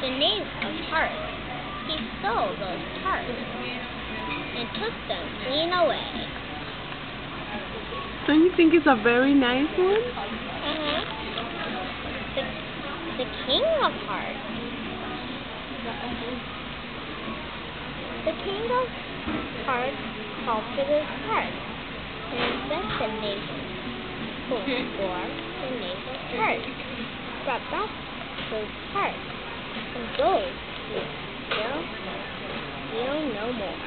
the knave of hearts. He stole those hearts and took them clean away. Don't you think it's a very nice one? The king of hearts. The king of hearts called for those hearts and sent the knave for the knave of hearts. Brought back those hearts and those who steal no more.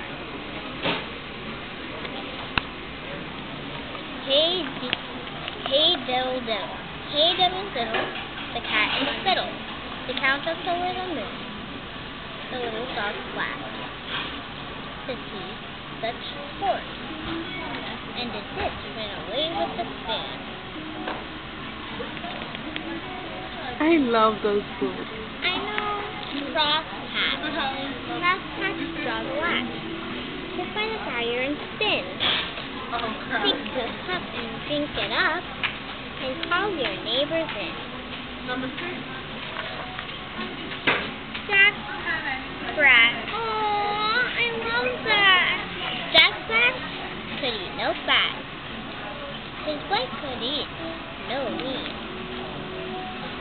Hey diddle diddle, hey diddle diddle, the cat and the fiddle. The count up over the moon, the little dog flapped. The teeth such sport, and the ditch ran away with the span. I love those books. I know. Cross Patch. Cross Patch draws a latch. To find a tire and spin. Pick the cup and drink it up, and call your neighbors in. Number 6. Jack Sprat. Aww, I love that. Jack Sprat could eat no fat. His wife could eat no meat.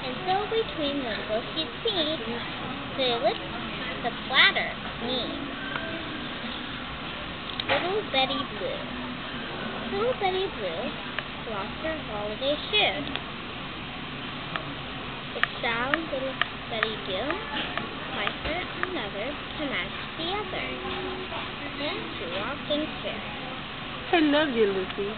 And so between the bushy teeth, they licked the platter clean. Little Betty Blue. Little Betty Blue lost her holiday shoe. But shall little Betty do? Buy her another to match the other. Then she walked in chair. I love you, Lucy.